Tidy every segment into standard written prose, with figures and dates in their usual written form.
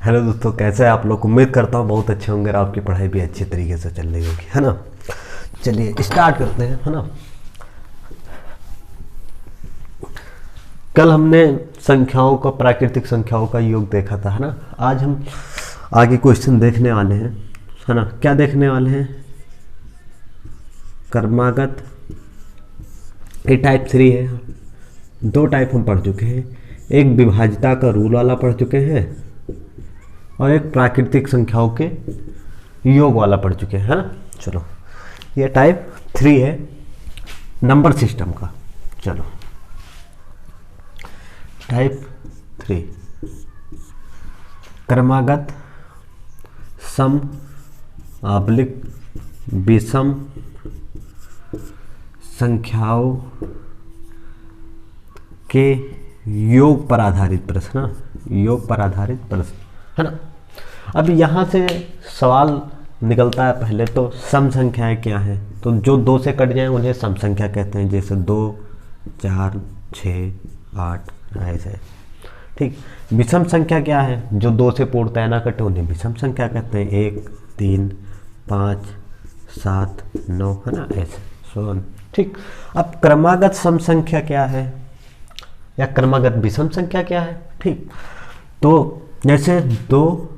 Hello दोस्तों, कैसे हैं आप लोग। उम्मीद करता हूँ बहुत अच्छे होंगे और आपकी पढ़ाई भी अच्छे तरीके से चल रही होगी, है ना। चलिए स्टार्ट करते हैं, है ना। कल हमने संख्याओं का, प्राकृतिक संख्याओं का योग देखा था, है ना। आज हम आगे क्वेश्चन देखने वाले हैं, है ना। क्या देखने वाले हैं? क्रमागत। ये टाइप 3 है। दो टाइप हम पढ़ चुके हैं, एक विभाज्यता का रूल वाला पढ़ चुके हैं और एक प्राकृतिक संख्याओं के योग वाला पढ़ चुके हैं, है ना। चलो, ये टाइप 3 है नंबर सिस्टम का। चलो, टाइप 3 क्रमागत सम आबलिक विषम संख्याओं के योग पर आधारित प्रश्न, योग पर आधारित प्रश्न, है ना। अब यहाँ से सवाल निकलता है। पहले तो सम संख्याएं क्या हैं, तो जो 2 से कट जाएं उन्हें सम संख्या कहते हैं, जैसे 2, 4, 6, 8 ऐसे, ठीक। विषम संख्या क्या है? जो 2 से पूर्णतः ना कटे उन्हें विषम संख्या कहते हैं, 1, 3, 5, 7, 9, है ना, ऐसे सो, ठीक। अब क्रमागत सम संख्या क्या है या क्रमागत विषम संख्या क्या है, ठीक। तो जैसे 2,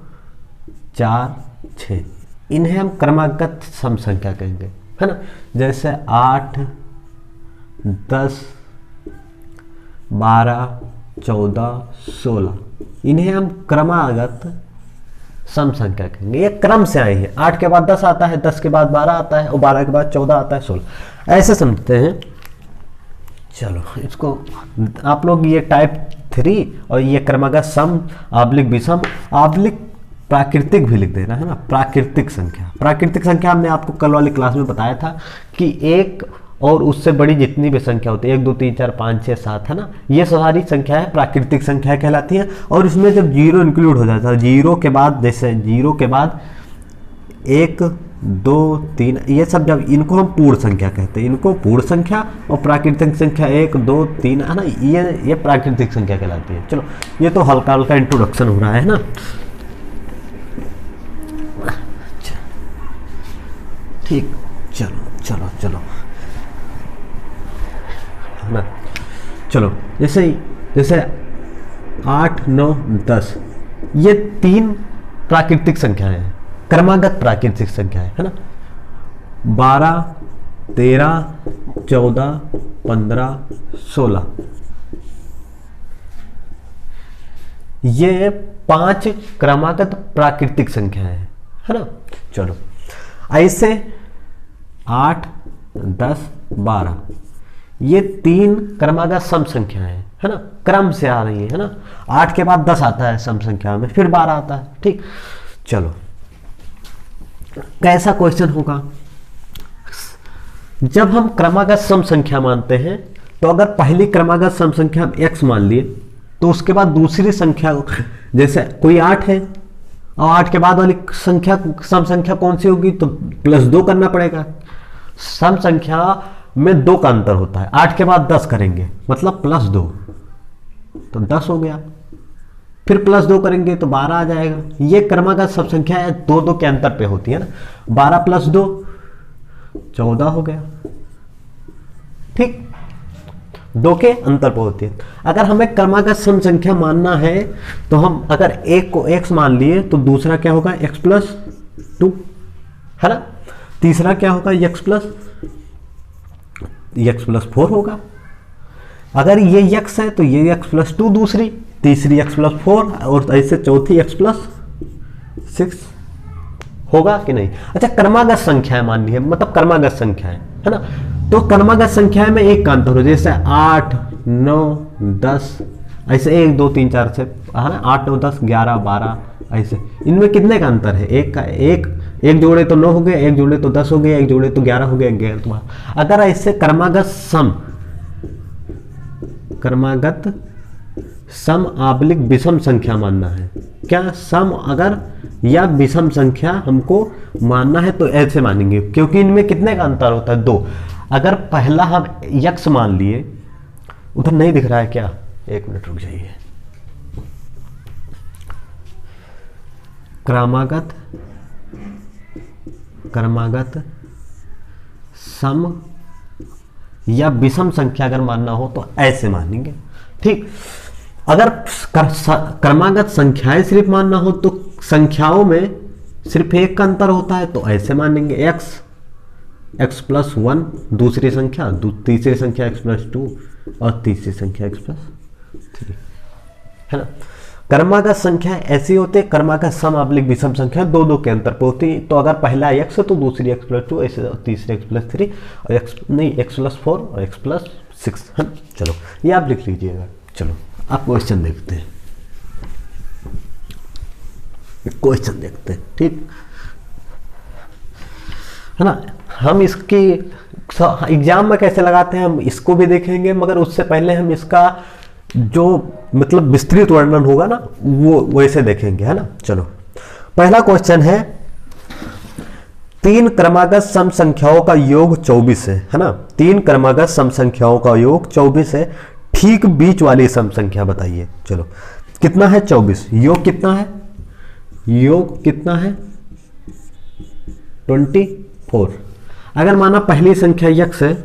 4, 6 इन्हें हम क्रमागत सम संख्या कहेंगे, है ना। जैसे 8, 10, 12, 14, 16 इन्हें हम क्रमागत सम संख्या कहेंगे। ये क्रम से आए हैं। 8 के बाद 10 आता है, 10 के बाद 12 आता है और 12 के बाद 14 आता है, 16 ऐसे समझते हैं। चलो, इसको आप लोग ये टाइप 3 और ये क्रमागत सम आबलिक विषम आबलिक प्राकृतिक भी लिख देना, है ना। प्राकृतिक संख्या, प्राकृतिक संख्या हमने आपको कल वाली क्लास में बताया था कि एक और उससे बड़ी जितनी भी संख्या होती है, 1, 2, 3, 4, 5, 6, 7, है ना, ये सारी संख्या है प्राकृतिक संख्या कहलाती है। और इसमें जब जीरो इंक्लूड हो जाता है, जीरो के बाद, जैसे जीरो के बाद 1, 2, 3 ये सब, जब इनको हम पूर्ण संख्या कहते हैं, इनको पूर्ण संख्या। और प्राकृतिक संख्या 1, 2, 3, है ना, ये प्राकृतिक संख्या कहलाती है। चलो, ये तो हल्का हल्का इंट्रोडक्शन हो रहा है ना, ठीक। चलो चलो चलो, है ना। चलो, जैसे 8, 9, 10 ये 3 प्राकृतिक संख्याएं हैं, क्रमागत प्राकृतिक संख्याएं, है ना। 12, 13, 14, 15, 16 ये 5 क्रमागत प्राकृतिक संख्याएं हैं, है ना। चलो, ऐसे 8, 10, 12 ये 3 क्रमागत सम संख्याएं हैं, है ना, क्रम से आ रही है ना। 8 के बाद 10 आता है सम संख्या में, फिर 12 आता है, ठीक। चलो, कैसा क्वेश्चन होगा? जब हम क्रमागत सम संख्या मानते हैं, तो अगर पहली क्रमागत सम संख्या हम x मान लिए, तो उसके बाद दूसरी संख्या, जैसे कोई 8 है और 8 के बाद वाली संख्या सम संख्या कौन सी होगी, तो +2 करना पड़ेगा। सम संख्या में 2 का अंतर होता है, 8 के बाद 10 करेंगे मतलब +2, तो 10 हो गया। फिर +2 करेंगे तो 12 आ जाएगा। ये क्रमागत सब संख्या है, 2 के अंतर पे होती है ना। 12 + 2 14 हो गया, ठीक। 2 के अंतर पे होती है। अगर हमें क्रमागत सम संख्या मानना है, तो हम अगर एक को x मान लिए, तो दूसरा क्या होगा, x + 2, है ना। तीसरा क्या होगा, x + 4 होगा। अगर ये x है तो ये x + 2 दूसरी, तीसरी x + 4 और ऐसे चौथी x + 6 होगा कि नहीं। अच्छा, क्रमागत संख्याएं माननी है, मतलब क्रमागत संख्याएं, है ना। तो क्रमागत संख्याएं में एक का अंतर हो, जैसे 8, 9, 10 ऐसे 1, 2, 3, 4 से, है ना। 8, 9, 10, 11, 12 ऐसे, इनमें कितने का अंतर है? एक जोड़े तो 9 हो गए, एक जोड़े तो 10 हो गए, एक जोड़े तो 11 हो गए, 11 तुम्हारा। अगर ऐसे क्रमागत सम आबलिक विषम संख्या मानना है, क्या सम अगर या विषम संख्या हमको मानना है, तो ऐसे मानेंगे, क्योंकि इनमें कितने का अंतर होता है, 2। अगर पहला हम x मान लिए, उधर नहीं दिख रहा है क्या, 1 मिनट रुक जाइए। क्रमागत सम या विषम संख्या अगर मानना हो तो ऐसे मानेंगे। ठीक, अगर क्रमागत संख्याएं सिर्फ मानना हो तो संख्याओं में सिर्फ एक का अंतर होता है, तो ऐसे मानेंगे x प्लस 1 दूसरी संख्या, तीसरी संख्या x प्लस 2 और तीसरी संख्या x प्लस 3, है ना। क्रमागत संख्या ऐसी होती है, क्रमागत सम अवलिक विषम संख्या दो दो के अंतर पर होती है। तो अगर पहला x है तो दूसरी x प्लस 2, ऐसे तीसरी x प्लस 3 और x प्लस 4 और x प्लस 6, है ना। चलो ये आप लिख लीजिएगा। चलो आप क्वेश्चन देखते हैं, ठीक है ना। हम इसकी एग्जाम में कैसे लगाते हैं हम इसको भी देखेंगे, मगर उससे पहले हम इसका जो मतलब विस्तृत वर्णन होगा ना वो वैसे देखेंगे, है ना। चलो पहला क्वेश्चन है, 3 क्रमागत सम संख्याओं का योग 24 है ना। 3 क्रमागत सम संख्याओं का योग 24 है, ठीक बीच वाली सम संख्या बताइए। चलो कितना है 24, योग कितना है, योग कितना है 24। अगर माना पहली संख्या x है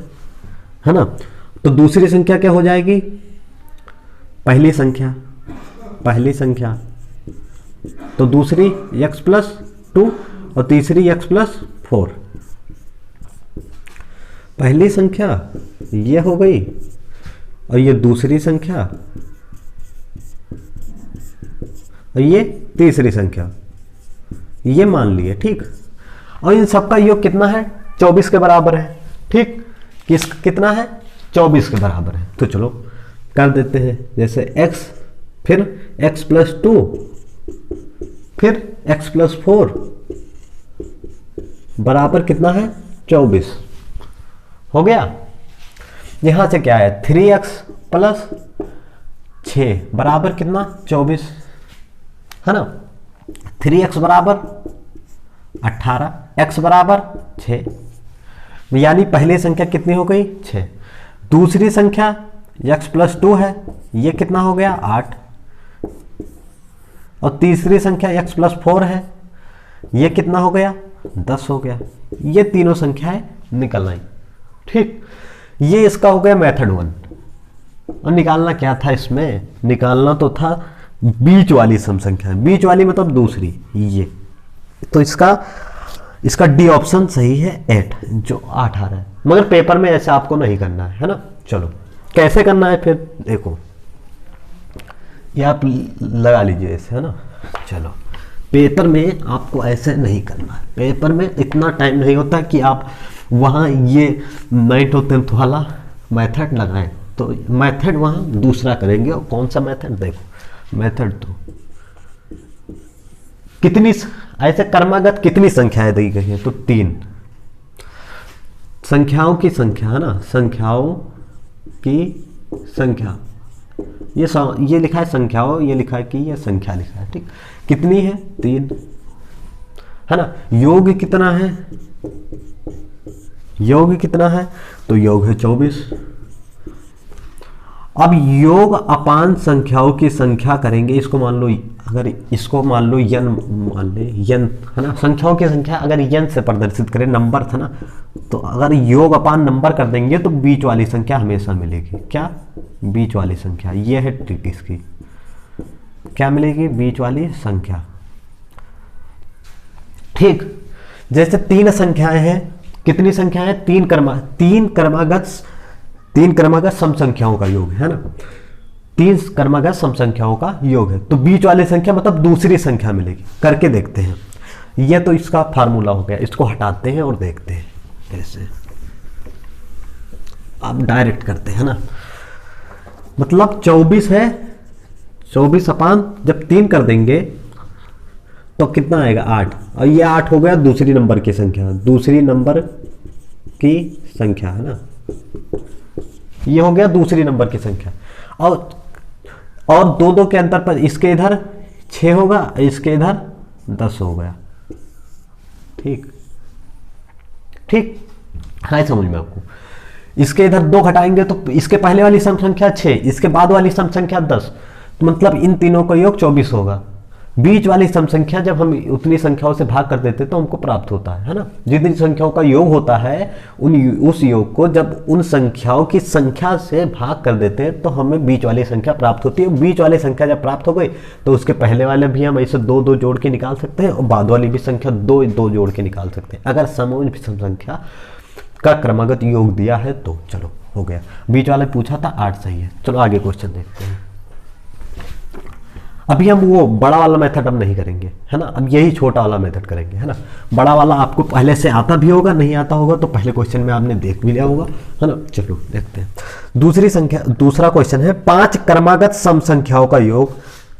ना, तो दूसरी संख्या क्या हो जाएगी, पहली संख्या तो दूसरी x प्लस 2 और तीसरी x प्लस 4। पहली संख्या ये हो गई और ये दूसरी संख्या और ये तीसरी संख्या, ये मान लिए। ठीक, और इन सबका योग कितना है 24 के बराबर है। ठीक, कितना है 24 के बराबर है। तो चलो कर देते हैं, जैसे x फिर x प्लस 2 फिर x प्लस 4 बराबर कितना है 24 हो गया। यहां से क्या है 3x प्लस 6 बराबर कितना 24, है ना। 3x बराबर 18, x बराबर 6, यानी पहली संख्या कितनी हो गई 6। दूसरी संख्या x प्लस 2 है, ये कितना हो गया 8, और तीसरी संख्या x प्लस 4 है, ये कितना हो गया 10 हो गया। ये तीनों संख्याएं निकल आई। ठीक, ये इसका हो गया मेथड 1। और निकालना क्या था इसमें, निकालना तो था बीच वाली सम संख्या, बीच वाली मतलब दूसरी ये। तो इसका डी ऑप्शन सही है 8, जो 8 आ रहा है, मगर पेपर में ऐसे आपको नहीं करना है ना। चलो कैसे करना है फिर देखो, ये आप लगा लीजिए ऐसे, है ना। चलो पेपर में आपको ऐसे नहीं करना है, पेपर में इतना टाइम नहीं होता कि आप वहाँ ये 9th और 10th वाला मेथड लगाएं। तो मेथड वहाँ दूसरा करेंगे। और कौन सा मेथड, देखो मेथड तो कितनी ऐसे क्रमागत कितनी संख्याएं दी गई हैं, तो 3 संख्याओं की संख्या, है ना, संख्याओं की संख्या। ये लिखा है संख्याओं, ये लिखा है कि ये संख्या लिखा है। ठीक, कितनी है 3, है ना। योग कितना है, योग कितना है, तो योग है 24। अब योग अपान संख्याओं की संख्या करेंगे। इसको मान लो, अगर इसको मान लो यन मान ले, यन, है ना। संख्याओं की संख्या अगर यन से प्रदर्शित करें, नंबर था ना, तो अगर योग अपान नंबर कर देंगे तो बीच वाली संख्या हमेशा मिलेगी। क्या, बीच वाली संख्या। ये है ट्रिक इसकी, क्या मिलेगी, बीच वाली संख्या। ठीक, जैसे 3 संख्याएं हैं, कितनी संख्याएं हैं, 3 क्रमागत सम संख्याओं का योग है ना। 3 क्रमागत सम संख्याओं का योग है, तो बीच वाली संख्या मतलब दूसरी संख्या मिलेगी। करके देखते हैं, यह तो इसका फार्मूला हो गया। इसको हटाते हैं और देखते हैं कैसे। आप डायरेक्ट करते हैं ना, मतलब 24 है, 24 अपान जब 3 कर देंगे तो कितना आएगा 8, और ये 8 हो गया दूसरी नंबर की संख्या, दूसरी नंबर की संख्या, है ना। ये हो गया दूसरी नंबर की संख्या। और 2 के अंतर पर इसके इधर 6 होगा, इसके इधर 10 हो गया। ठीक ठीक, हाँ समझ में आपको। इसके इधर 2 घटाएंगे तो इसके पहले वाली सम संख्या 6, इसके बाद वाली सम संख्या 10, तो मतलब इन तीनों का योग 24 होगा। बीच वाली सम संख्या जब हम उतनी संख्याओं से भाग कर देते तो हमको प्राप्त होता है ना। जितनी संख्याओं का योग होता है उस योग को जब उन संख्याओं की संख्या से भाग कर देते हैं तो हमें बीच वाली संख्या प्राप्त होती है। बीच वाली संख्या जब प्राप्त हो गई तो उसके पहले वाले भी हम ऐसे दो दो जोड़ के निकाल सकते हैं और बाद वाली भी संख्या दो दो जोड़ के निकाल सकते हैं अगर समूह विषम संख्या का क्रमागत योग दिया है तो। चलो हो गया, बीच वाला पूछा था 8 सही है। चलो आगे क्वेश्चन देखते हैं। अभी हम वो बड़ा वाला मेथड अब नहीं करेंगे, है ना। अब यही छोटा वाला मेथड करेंगे, है ना। बड़ा वाला आपको पहले से आता भी होगा, नहीं आता होगा तो पहले क्वेश्चन में आपने देख भी लिया होगा, है ना। चलो देखते हैं। दूसरा क्वेश्चन है 5 क्रमागत सम संख्याओं का योग।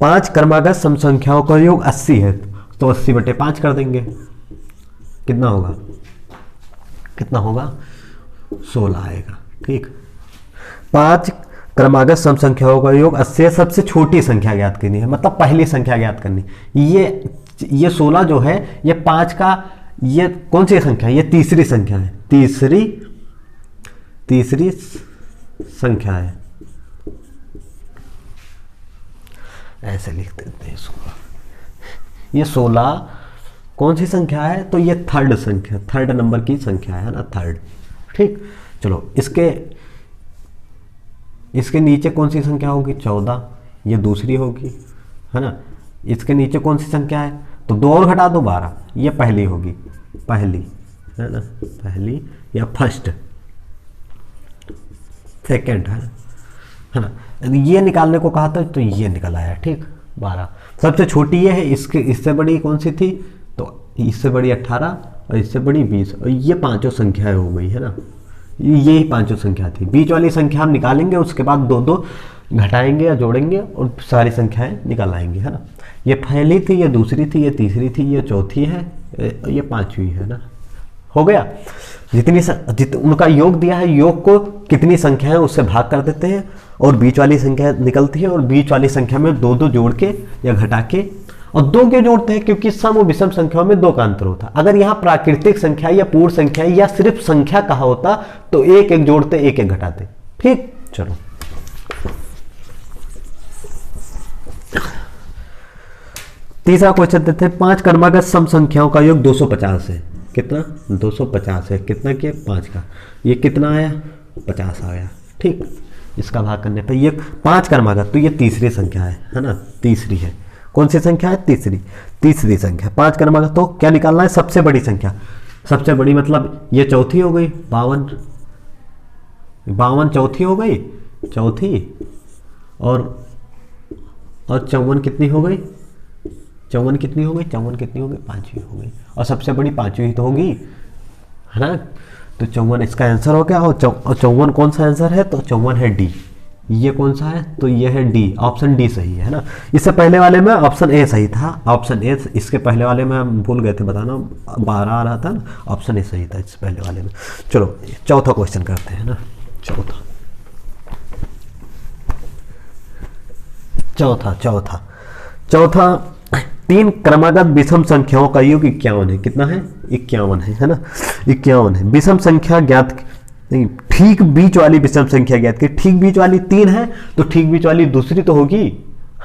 5 क्रमागत सम संख्याओं का योग 80 है तो 80/5 कर देंगे। कितना होगा, कितना होगा 16 आएगा। ठीक, 5 क्रमागत सम संख्याओं का योग 80 है। सबसे छोटी संख्या ज्ञात करनी है, मतलब पहली संख्या ज्ञात करनी। ये 16 जो है ये 5 का, ये कौन सी संख्या है, ये तीसरी संख्या है। तीसरी संख्या है, ऐसे लिख देते हैं इसको। ये 16 कौन सी संख्या है, तो ये थर्ड संख्या, थर्ड नंबर की संख्या है ना, थर्ड। ठीक, चलो इसके नीचे कौन सी संख्या होगी 14, ये दूसरी होगी, है ना। इसके नीचे कौन सी संख्या है, तो 2 और घटा दो 12, ये पहली होगी, पहली, है ना, पहली या फर्स्ट, सेकंड, है ना। ये निकालने को कहा था तो ये निकल आया। ठीक, 12 सबसे छोटी ये है। इससे बड़ी कौन सी थी, तो इससे बड़ी 18 और इससे बड़ी 20, और ये पांचों संख्याएं हो गई, है ना। यही पांचों संख्या थी। बीच वाली संख्या हम निकालेंगे, उसके बाद 2-2 घटाएंगे या जोड़ेंगे और सारी संख्याएं निकाल आएंगे, है ना। ये पहली थी, ये दूसरी थी, ये तीसरी थी, ये चौथी है, ये पांचवी है ना। हो गया। उनका योग दिया है, योग को कितनी संख्या है उससे भाग कर देते हैं और बीच वाली संख्या निकलती है और बीच वाली संख्या में 2-2 जोड़ के या घटा के, और 2 क्यों जोड़ते हैं, क्योंकि सम और विषम संख्याओं में 2 का अंतर होता है। अगर यहाँ प्राकृतिक संख्या या पूर्ण संख्या या सिर्फ संख्या कहा होता तो 1-1 जोड़ते, 1-1 घटाते। ठीक, चलो तीसरा क्वेश्चन देते हैं। 5 क्रमागत सम संख्याओं का योग 250 है। कितना, 250 है। कितना के 5 का, ये कितना आया 50 आया। ठीक, इसका भाग करने पे ये 5 क्रमागत, तो ये तीसरी संख्या है ना, तीसरी है। कौन सी संख्या है, तीसरी संख्या। 5 क्रमागत, तो क्या निकालना है, सबसे बड़ी संख्या। सबसे बड़ी मतलब ये चौथी हो गई, 52 चौथी हो गई, चौथी, और 54 कितनी हो गई, 54 कितनी हो गई, 54 कितनी हो गई, 5वीं हो गई, और सबसे बड़ी 5वीं तो होगी, है ना। तो 54 इसका आंसर हो गया। और 54 कौन सा आंसर है, तो 54 है डी। ये कौन सा है, तो ये है डी, ऑप्शन डी सही है ना। इससे पहले वाले में ऑप्शन ए सही था, ऑप्शन ए। इसके पहले वाले में हम भूल गए थे बताना, 12 आ रहा था ना, ऑप्शन ए सही था इससे पहले वाले में। चलो चौथा क्वेश्चन करते हैं ना। चौथा 3 क्रमागत विषम संख्याओं का योग 51 है। कितना है, 51 है ना, 51 है। विषम संख्या ज्ञात नहीं, ठीक बीच वाली विषम संख्या ज्ञात की। ठीक बीच वाली 3 है तो ठीक बीच वाली दूसरी तो होगी,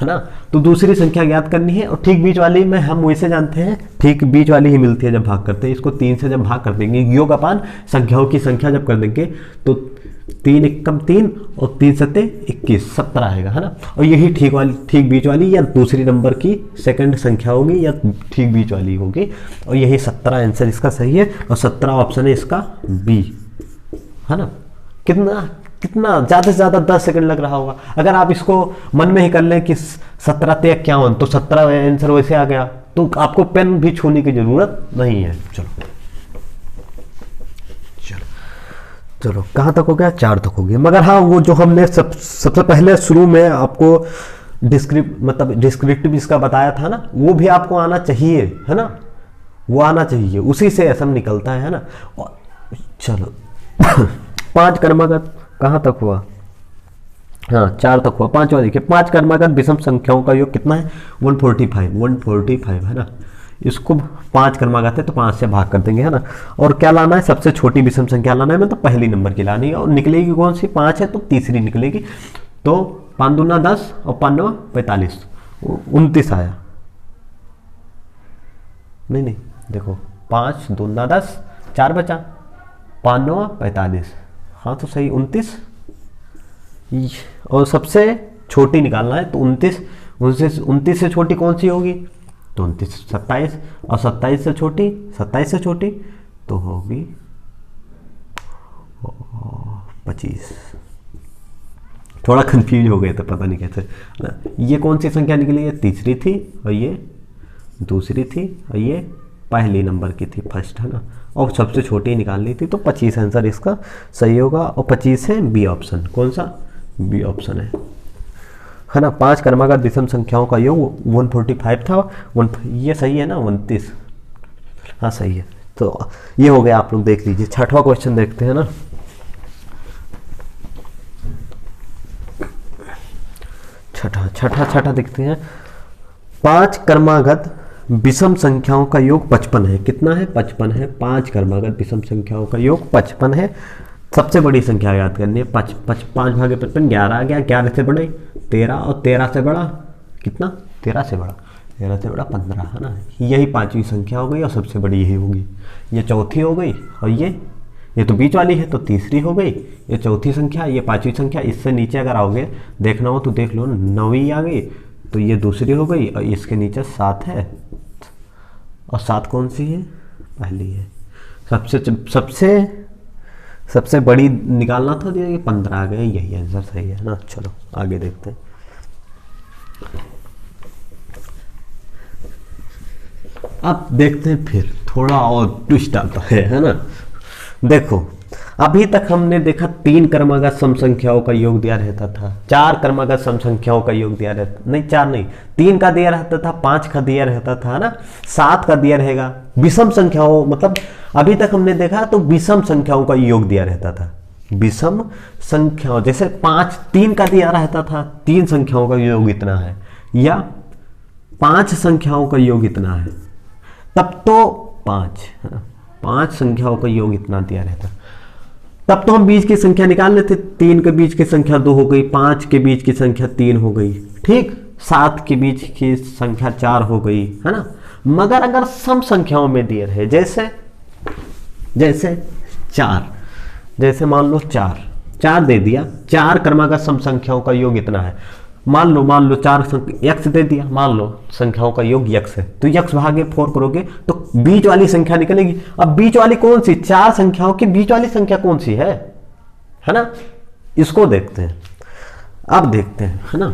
है ना। तो दूसरी संख्या ज्ञात करनी है, और ठीक बीच वाली में हम वैसे जानते हैं ठीक बीच वाली ही मिलती है जब भाग करते हैं। इसको 3 से जब भाग कर देंगे, योग अपान संख्याओं की संख्या जब कर देंगे तो 3 एकम 3 और 3 सत्ते 21, 17 आएगा, है ना। और यही ठीक बीच वाली या दूसरी नंबर की सेकंड संख्या होगी या ठीक बीच वाली होगी, और यही 17 आंसर इसका सही है। और 17 ऑप्शन है इसका बी, है ना। कितना ज़्यादा से ज़्यादा 10 सेकंड लग रहा होगा। अगर आप इसको मन में ही कर लें कि 17 ते 51, तो 17 आंसर वैसे आ गया, तो आपको पेन भी छूने की जरूरत नहीं है। चलो कहाँ तक हो गया, 4 तक हो गया। मगर हाँ, वो जो हमने सबसे पहले शुरू में आपको डिस्क्रिप्टिव इसका बताया था ना, वो भी आपको आना चाहिए, है ना। वो आना चाहिए, उसी से ऐसा निकलता है ना। चलो 5 क्रमागत कहाँ तक हुआ, हाँ 4 तक हुआ। 5वां देखिए, 5 क्रमागत विषम संख्याओं का योग कितना है, 145 है ना। इसको 5 क्रमागत है तो 5 से भाग कर देंगे, है ना। और क्या लाना है, सबसे छोटी विषम संख्या लाना है, मतलब पहली नंबर की लानी है। और निकलेगी कौन सी, 5 है तो तीसरी निकलेगी। तो 5 दूना 10 और 5 9 45, 29 आया, नहीं नहीं, देखो 5 दूना 10, 4 बचा, 5 9 45, हाँ तो सही 29। और सबसे छोटी निकालना है तो 29 से छोटी कौन सी होगी, तो 29 27, और 27 से छोटी तो होगी 25। थोड़ा कंफ्यूज हो गए थे, पता नहीं कैसे ना। ये कौन सी संख्या निकली है, तीसरी थी और ये दूसरी थी और ये पहली नंबर की थी, फर्स्ट है ना, और सबसे छोटी निकालनी थी, तो 25 आंसर इसका सही होगा। और 25 है बी ऑप्शन, कौन सा, बी ऑप्शन है ना। 5 क्रमागत विषम संख्याओं का योग 145 था, ये सही है ना, 29, हाँ सही है। तो ये हो गया, आप लोग देख लीजिए। छठवां क्वेश्चन देखते हैं ना। छठा देखते हैं। 5 क्रमागत विषम संख्याओं का योग 55 है। कितना है, 55 है। 5 क्रमागत विषम संख्याओं का योग 55 है। सबसे बड़ी संख्या याद करनी है, 5 भागे 55, 11 आ गया, 11 से बड़े 13, और 13 से बड़ा कितना, 13 से बड़ा 15 है ना। यही 5वीं संख्या हो गई और सबसे बड़ी यही होगी। ये चौथी हो गई, और ये तो बीच वाली है तो तीसरी हो गई। ये चौथी संख्या, ये 5वीं संख्या। इससे नीचे अगर आओगे, देखना हो तो देख लो, 9वीं आ गई, तो ये दूसरी हो गई, और इसके नीचे 7 है, और 7 कौन सी है, पहली है। सबसे बड़ी निकालना था, ये 15 आ गए, यही आंसर सही है ना। चलो आगे देखते हैं। अब देखते हैं फिर थोड़ा और ट्विस्ट आता है ना। देखो अभी तक हमने देखा 3 क्रमागत सम संख्याओं का योग दिया रहता था, 4 क्रमागत सम संख्याओं का योग दिया रहता, नहीं 4 नहीं, 3 का दिया रहता था, 5 का दिया रहता था ना, 7 का दिया रहेगा। विषम संख्याओं, मतलब अभी तक हमने देखा तो विषम संख्याओं का योग दिया रहता था। विषम संख्याओं, जैसे 3 का दिया रहता था, 3 संख्याओं का योग इतना है, या 5 संख्याओं का योग इतना है, तब तो 5 संख्याओं का योग इतना दिया रहता, तब तो हम बीच की संख्या निकाल लेते। 3 के बीच की संख्या 2 हो गई, 5 के बीच की संख्या 3 हो गई, ठीक, 7 के बीच की संख्या 4 हो गई, है ना। मगर अगर सम संख्याओं में दिए रहे, जैसे 4, जैसे मान लो 4 दे दिया, 4 क्रमागत सम संख्याओं का योग इतना है, मान लो 4 x दे दिया, मान लो संख्याओं का योग x है, तो x भागे 4 करोगे तो बीच वाली संख्या निकलेगी। अब बीच वाली कौन सी, 4 संख्याओं की बीच वाली संख्या कौन सी है ना, इसको देखते हैं। अब देखते हैं, है ना।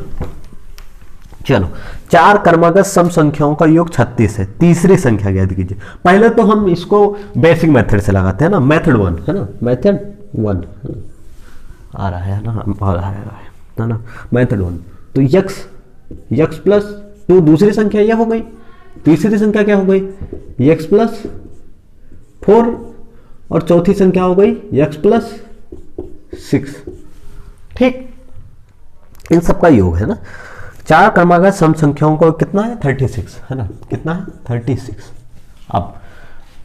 चलो 4 क्रमागत सम संख्याओं का योग 36 है, तीसरी संख्या ज्ञात कीजिए। पहले तो हम इसको बेसिक मेथड से लगाते हैं ना, मेथड 1 है ना, मेथड 1 आ रहा है ना, मेथड 1। तो x प्लस 2 दूसरी संख्या यह हो गई, तीसरी संख्या क्या हो गई, x प्लस 4, और चौथी संख्या हो गई x प्लस 6, ठीक, इन सबका योग है ना। 4 क्रमागत सम संख्याओं को कितना है, 36 है ना, कितना है 36। अब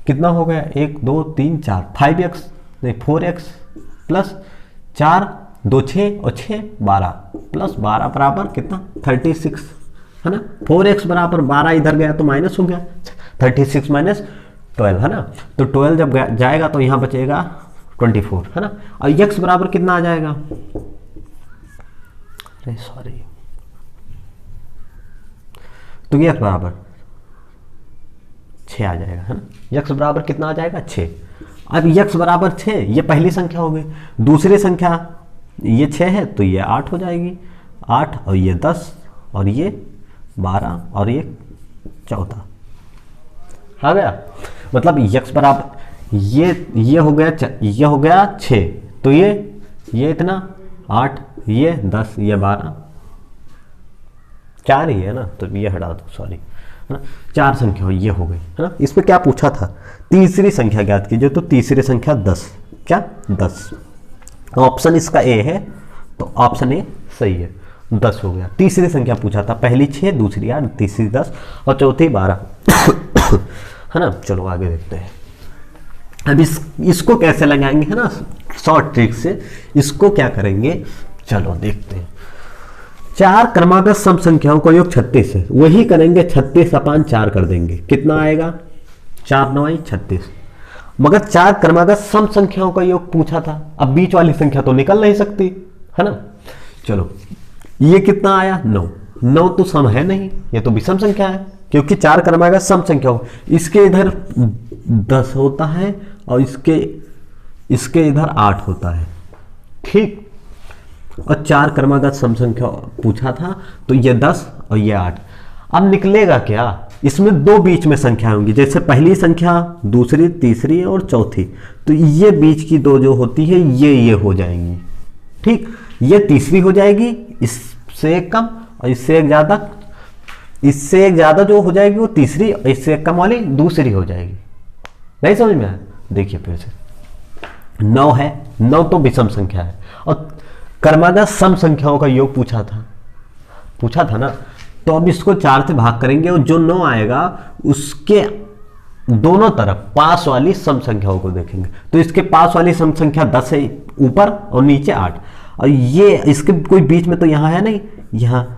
कितना हो गया, 1 2 3 4, 5x नहीं 4x प्लस 4 2 6 और 6 12 प्लस 12 बराबर कितना 36 है ना। 4x बराबर 12 इधर गया तो माइनस हो गया, 36 माइनस 12 है ना। तो 12 जब जाएगा तो यहाँ बचेगा 24 है ना। और x बराबर कितना आ जाएगा, अरे सॉरी, तो x बराबर 6 आ जाएगा है ना। x बराबर कितना आ जाएगा 6। अब x बराबर 6, ये पहली संख्या हो गई। दूसरी संख्या ये 6 है तो ये 8 हो जाएगी, 8 और ये 10 और ये 12 और ये 14 आ गया। मतलब x बराबर ये हो गया 6, तो ये इतना 8, ये 10, ये 12, 4 ही है ना, तो ये हटा दो, सॉरी है ना। 4 संख्या ये हो गई है ना। इसमें क्या पूछा था, तीसरी संख्या ज्ञात कीजिए, तो तीसरी संख्या 10, क्या 10, ऑप्शन इसका ए है, तो ऑप्शन ए सही है, 10 हो गया। तीसरी संख्या पूछा था, पहली 6, दूसरी 8, तीसरी 10 और चौथी 12 है ना। चलो आगे देखते हैं। अब इसको कैसे लगाएंगे है ना, शॉर्ट ट्रिक से इसको क्या करेंगे, चलो देखते हैं। 4 क्रमागत सम संख्याओं का योग 36 है, वही करेंगे 36/4 कर देंगे, कितना आएगा 4 9 36। मगर 4 क्रमागत सम संख्याओं का योग पूछा था, अब बीच वाली संख्या तो निकल नहीं सकती है ना। चलो ये कितना आया 9, 9 तो सम है नहीं, ये तो विषम संख्या है, क्योंकि 4 क्रमागत सम संख्या हो, इसके इधर 10 होता है और इसके इधर 8 होता है, ठीक। और 4 क्रमागत सम संख्या पूछा था, तो ये 10 और ये 8। अब निकलेगा क्या, इसमें 2 बीच में संख्या होंगी, जैसे पहली संख्या, दूसरी, तीसरी और चौथी, तो ये बीच की 2 जो होती है ये हो जाएंगी, ठीक। ये तीसरी हो जाएगी, इससे एक कम, और इससे एक ज्यादा जो हो जाएगी वो तीसरी, और इससे एक कम वाली दूसरी हो जाएगी। नहीं समझ में आया? देखिए फिर से, 9 है, 9 तो विषम संख्या है, और क्रमागत सम संख्याओं का योग पूछा था ना, तो अब इसको 4 से भाग करेंगे और जो 9 आएगा उसके दोनों तरफ पास वाली सम संख्याओं को देखेंगे, तो इसके पास वाली सम संख्या 10 है ऊपर और नीचे 8, और ये इसके कोई बीच में तो यहाँ है नहीं, यहाँ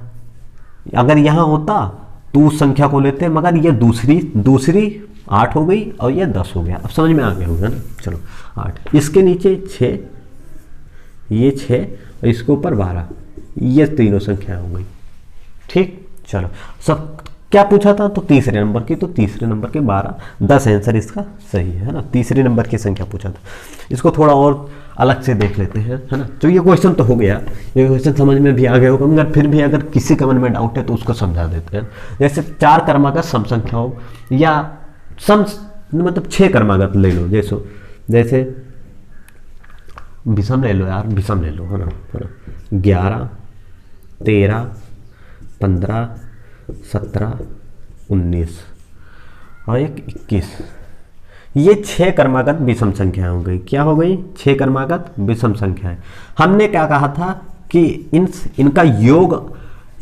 अगर यहाँ होता तो उस संख्या को लेते, मगर ये दूसरी 8 हो गई और ये 10 हो गया। अब समझ में आ गया होगा ना। चलो 8, इसके नीचे 6, ये 6 और इसके ऊपर 12, ये तीनों संख्या हो गई, ठीक। चलो सब क्या पूछा था, तो तीसरे नंबर की, तो तीसरे नंबर के 12, 10 आंसर इसका सही है ना। तीसरे नंबर की संख्या पूछा था, इसको थोड़ा और अलग से देख लेते हैं, है ना। तो ये क्वेश्चन तो हो गया, ये क्वेश्चन समझ में भी आ गया होगा, मगर फिर भी अगर किसी का मन में डाउट है तो उसको समझा देते हैं। जैसे 4 क्रमागत सम संख्याओं या सम मतलब 6 क्रमागत ले लो, जैसे विषम ले लो यार, विषम ले लो, है ना 11 13 15 17 19 और 21, ये 6 क्रमागत विषम संख्याएं हो गई। क्या हो गई? 6 क्रमागत विषम संख्याएं। हमने क्या कहा था कि इनका योग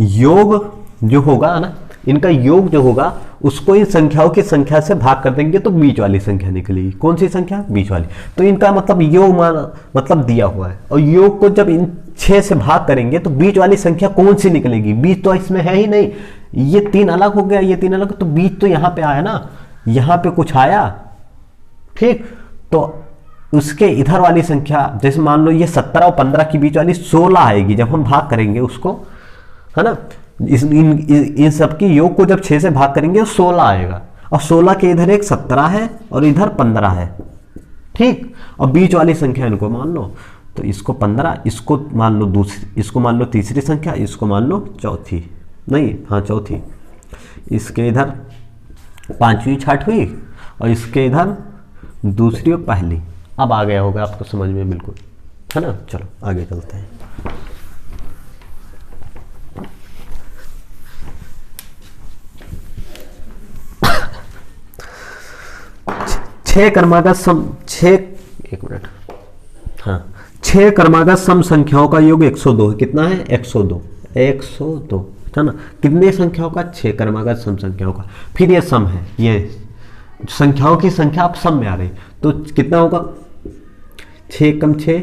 जो होगा ना, इनका योग जो होगा उसको इन संख्याओं की संख्या से भाग कर देंगे तो बीच वाली संख्या निकलेगी। कौन सी संख्या? बीच वाली। तो इनका मतलब योग मतलब दिया हुआ है, और योग को जब इन 6 से भाग करेंगे तो बीच वाली संख्या कौन सी निकलेगी? बीच तो इसमें है ही नहीं, ये 3 अलग हो गया, ये 3 अलग, तो बीच तो यहाँ पे आया ना, यहाँ पे कुछ आया, ठीक। तो उसके इधर वाली संख्या, जैसे मान लो ये 17 और 15 की बीच वाली 16 आएगी जब हम भाग करेंगे उसको, है ना। इन सब की योग को जब 6 से भाग करेंगे तो 16 आएगा, और 16 के इधर एक 17 है और इधर 15 है, ठीक। और बीच वाली संख्या इनको मान लो, तो इसको 15, इसको मान लो दूसरी, इसको मान लो तीसरी संख्या, इसको मान लो चौथी, नहीं हाँ चौथी, इसके इधर 5वीं 6वीं और इसके इधर दूसरी और पहली। अब आ गया होगा आपको समझ में बिल्कुल, है ना। चलो आगे चलते हैं। छह क्रमागत सम संख्याओं का योग 102 है। कितना है? 102 है ना। कितने संख्याओं का? 6 क्रमागत सम संख्याओं का। फिर ये सम है, ये संख्याओं की संख्या अब सम में आ रही, तो कितना होगा? 6 कम 6,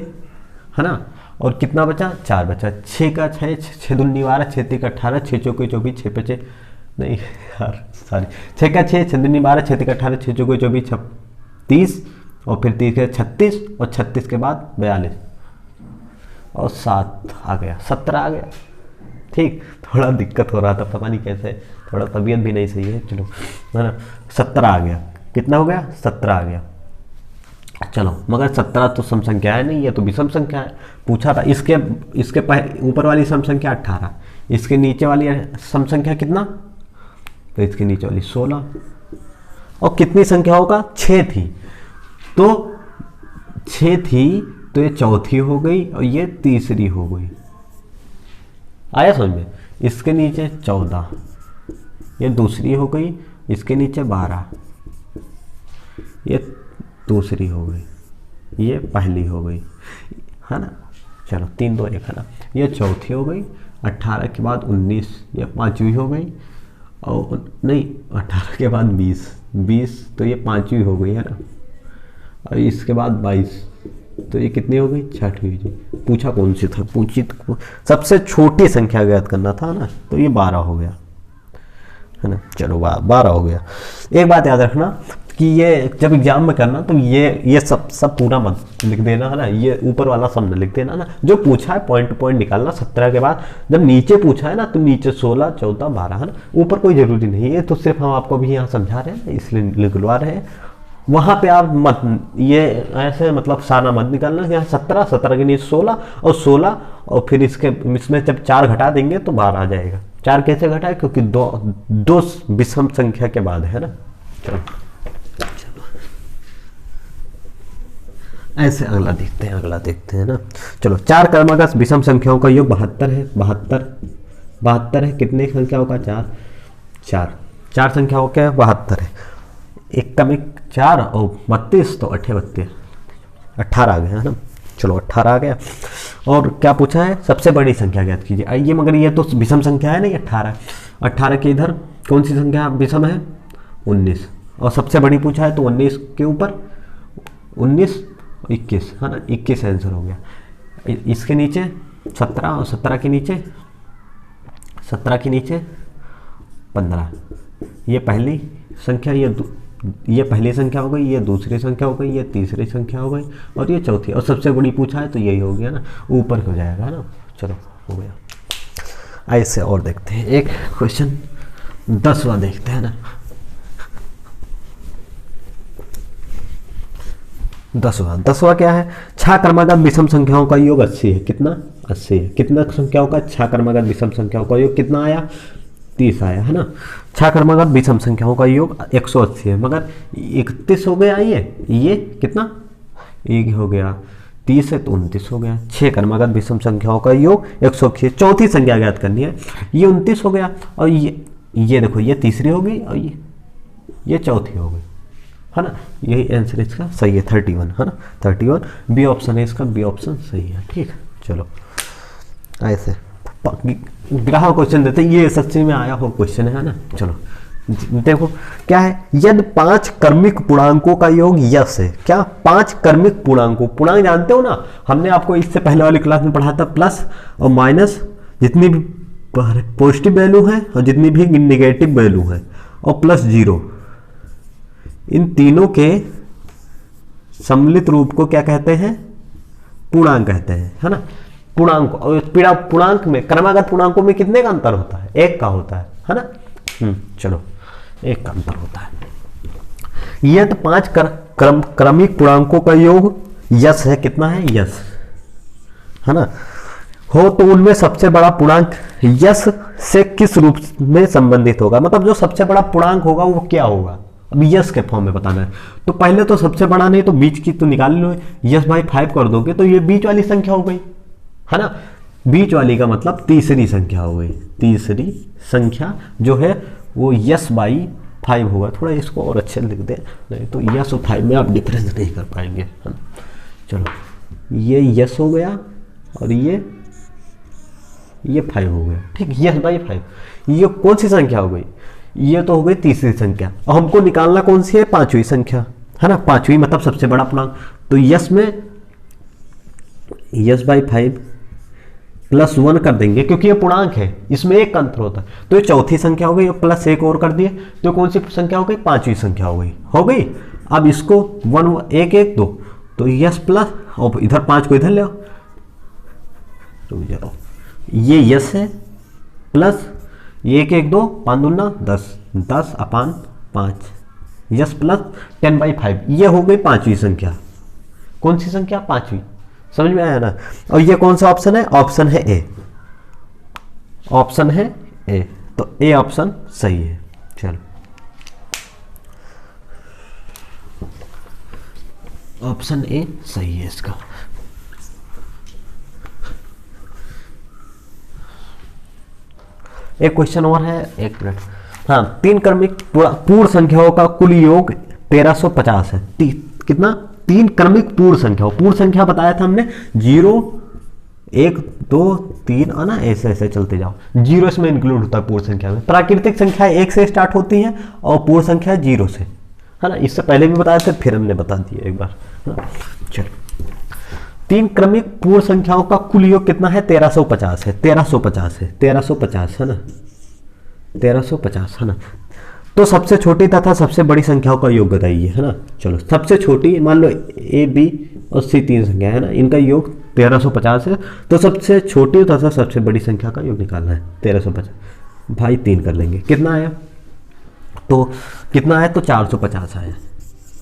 है ना। और कितना बचा? 4 बचा। 6 का 6, 6 दूनी 12, 6 3 18, 6 चौके 24, 6 5 नहीं यार सॉरी, 6 का 6, 6 दूनी 12, 6 3 18, 6 चौके 24, 30 और फिर 30 के 36 और 36 के बाद 42 और 7 आ गया, 17 आ गया, ठीक। थोड़ा दिक्कत हो रहा था, पता नहीं कैसे, थोड़ा तबीयत भी नहीं सही है, चलो, है ना। 17 आ गया। कितना हो गया? 17 आ गया। चलो, मगर 17 तो सम संख्या है नहीं, ये तो विषम संख्या है। पूछा था इसके ऊपर वाली सम संख्या 18, इसके नीचे वाली सम संख्या कितना? तो इसके नीचे वाली 16, और कितनी संख्या होगा? 6 थी, तो 6 थी तो ये चौथी हो गई और ये तीसरी हो गई। आया समझ में? इसके नीचे 14, ये दूसरी हो गई, इसके नीचे 12, ये दूसरी हो गई, ये पहली हो गई, है ना। चलो 3 2 1, है ना। ये चौथी हो गई, 18 के बाद 19, ये 5वीं हो गई, और नहीं 18 के बाद 20 तो ये 5वीं हो गई, है ना। और इसके बाद 22 तो ये कितनी हो गई? 6वीं जी। पूछा कौन सी था? पूछी तो सबसे छोटी संख्या ज्ञात करना था ना, तो ये 12 हो गया, है ना। चलो 12 हो गया। एक बात याद रखना, कि ये जब एग्जाम में करना तो ये सब पूरा मत लिख देना है ना, ये ऊपर वाला सब न लिख देना ना, जो पूछा है पॉइंट टू पॉइंट निकालना। 17 के बाद जब नीचे पूछा है ना तो नीचे 16, 14, 12 है ना, ऊपर कोई जरूरी नहीं है, तो सिर्फ हम आपको भी यहाँ समझा रहे हैं इसलिए निकलवा रहे हैं। वहाँ पे आप मत ये ऐसे मतलब सारा मत निकालना, यहाँ 17, 17 के नीचे 16 और 16 और फिर इसमें जब 4 घटा देंगे तो 12 आ जाएगा। 4 कैसे घटाए, क्योंकि दो विषम संख्या के बाद है ना। चलो ऐसे अगला देखते हैं ना। चलो 4 क्रमागत विषम संख्याओं का योग 72 है। 72 है, कितने संख्याओं का? 4 संख्याओं का 72 है। एक कम 4 और 32 तो 18 आ गया है ना। चलो 18 आ गया। और क्या पूछा है? सबसे बड़ी संख्या ज्ञात कीजिए। आइए, मगर ये तो विषम संख्या है नहीं, 18 के इधर कौन सी संख्या विषम है? 19। और सबसे बड़ी पूछा है तो 19 के ऊपर 19, 21 है ना, 21 आंसर हो गया। इसके नीचे 17 और 17 के नीचे 15। ये पहली संख्या, ये पहली संख्या हो गई, ये दूसरी संख्या हो गई, ये तीसरी संख्या हो गई और ये चौथी। और सबसे बड़ी पूछा है तो यही हो गया ना, ऊपर हो जाएगा है ना। चलो हो गया। ऐसे और देखते हैं एक क्वेश्चन 10वां देखते हैं ना। 10वां क्या है? 6 क्रमागत विषम संख्याओं का योग 80 है। कितना? 80 है। कितना संख्याओं का? 6 क्रमागत विषम संख्याओं का योग कितना आया? 30 आया है ना। 6 क्रमागत विषम संख्याओं का योग 180 है, मगर 31 हो गया। ये कितना? 1 हो गया। 30 है तो 29 हो गया। 6 क्रमागत विषम संख्याओं का योग 180। चौथी संख्या ज्ञात करनी है। ये 29 हो गया और ये देखो, ये तीसरी हो गई और ये चौथी हो गई है ना। यही आंसर इसका सही है, 31 है ना। 31 बी ऑप्शन है इसका, बी ऑप्शन सही है। ठीक, चलो ऐसे ग्राहक क्वेश्चन देते, ये सच्ची में आया हो क्वेश्चन है ना। चलो देखो क्या है, यदि 5 क्रमिक पूर्णांकों का योग यस है। क्या? 5 क्रमिक पूर्णांकों, पूर्णांक जानते हो ना, हमने आपको इससे पहले वाली क्लास में पढ़ा था, प्लस और माइनस, जितनी भी पॉजिटिव वैल्यू है और जितनी भी निगेटिव वैल्यू है, और प्लस 0, इन तीनों के सम्मिलित रूप को क्या कहते हैं? पूर्णांक कहते हैं है ना। पूर्णांक, और पूर्णांक में, क्रमागत पूर्णांकों में कितने का अंतर होता है? 1 का होता है ना। चलो 1 का अंतर होता है। यह तो 5 क्रमिक पूर्णांकों का योग यस है। कितना है? यस है ना। हो तो उनमें सबसे बड़ा पूर्णांक यस से किस रूप में संबंधित होगा? मतलब जो सबसे बड़ा पूर्णांक होगा वो क्या होगा? अब यस के फॉर्म में बताना है। तो पहले तो सबसे बड़ा नहीं तो बीच की तो निकाल लो। यस बाई 5 कर दोगे तो ये बीच वाली संख्या हो गई है ना। बीच वाली का मतलब तीसरी संख्या हो गई। तीसरी संख्या जो है वो यस बाई 5 होगा। थोड़ा इसको और अच्छे लिख दे, नहीं तो यस और 5 में आप डिफरेंस नहीं कर पाएंगे है ना। चलो ये यस हो गया और ये 5 हो गया। ठीक, यस बाई 5। ये कौन सी संख्या हो गई? ये तो हो गई तीसरी संख्या। और हमको निकालना कौन सी है? 5वीं संख्या है ना। 5वीं मतलब सबसे बड़ा पूर्णांक। तो यस में यस बाई 5 प्लस 1 कर देंगे, क्योंकि ये पूर्णांक है, इसमें 1 का अंतर होता है। तो ये चौथी संख्या हो गई, प्लस 1 और कर दिए तो कौन सी संख्या हो गई? 5वीं संख्या हो गई। अब इसको 1 1 2 तो यस प्लस, और इधर 5 को इधर ले आओ, ये यस है प्लस 1 1 2 5 दूना 10, 10 अपान 5 यस प्लस 10/5। ये हो गई 5वीं संख्या। कौन सी संख्या? 5वीं। समझ में आया ना। और ये कौन सा ऑप्शन है? ऑप्शन है ए। ऑप्शन है ए, तो ए ऑप्शन सही है। चलो ऑप्शन ए सही है इसका। एक क्वेश्चन और है, 1 मिनट। हाँ, 3 क्रमिक पूर्ण संख्याओं का कुल योग 1350 है। कितना? 3 क्रमिक पूर्ण संख्या। पूर्ण संख्या बताया था हमने 0 1 2 3 है ना, ऐसे ऐसे चलते जाओ। 0 इसमें इंक्लूड होता है पूर्ण संख्या में। प्राकृतिक संख्या 1 से स्टार्ट होती है और पूर्ण संख्या 0 से है ना। इससे पहले भी बताया था, फिर हमने बता दिया एक बार। चलो 3 क्रमिक पूर्ण संख्याओं का कुल योग कितना है? 1350 है। 1350 है, 1350 है ना, 1350 है ना। तो सबसे छोटी तथा सबसे बड़ी संख्याओं का योग बताइए, है ना। चलो सबसे छोटी मान लो ए बी और सी 3 संख्या है ना, इनका योग 1350 है। तो सबसे छोटी तथा सबसे बड़ी संख्या का योग निकालना है 1350 भाई 3 कर लेंगे, कितना आया, तो कितना आया, तो 450 आया,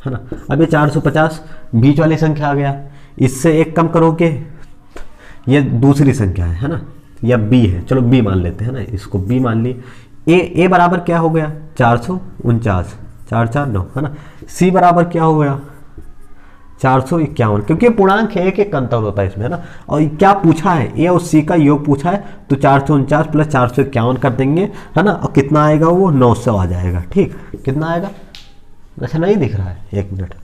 है ना। अब ये 450 बीच वाली संख्या आ गया, इससे एक कम करोगे, ये दूसरी संख्या है ना, या बी है, चलो बी मान लेते हैं ना, इसको बी मान लिए। ए बराबर क्या हो गया 449, 4 4 9, है ना। सी बराबर क्या हो गया 451, क्योंकि पूर्णांक है, एक एक अंतर होता है इसमें, है ना। और क्या पूछा है, ए और सी का योग पूछा है, तो 449 प्लस 451 कर देंगे, है ना। और कितना आएगा वो 900 आ जाएगा, ठीक, कितना आएगा, अच्छा नहीं दिख रहा है, 1 मिनट,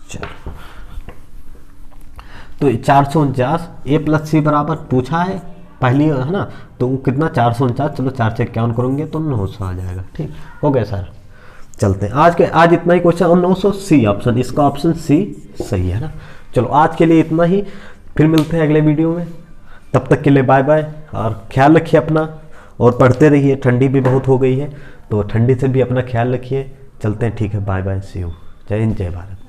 चलो। तो 449 ए प्लस सी बराबर पूछा है पहली, है ना, तो कितना 449, चलो 4 से 51 करोगे तो 900 आ जाएगा, ठीक हो गया सर। चलते हैं आज इतना ही क्वेश्चन, और 900 सी ऑप्शन, इसका ऑप्शन सी सही है ना। चलो आज के लिए इतना ही, फिर मिलते हैं अगले वीडियो में, तब तक के लिए बाय बाय, और ख्याल रखिए अपना, और पढ़ते रहिए, ठंडी भी बहुत हो गई है, तो ठंडी से भी अपना ख्याल रखिए। चलते हैं, ठीक है, बाय बाय, सी यू, जय हिंद जय भारत।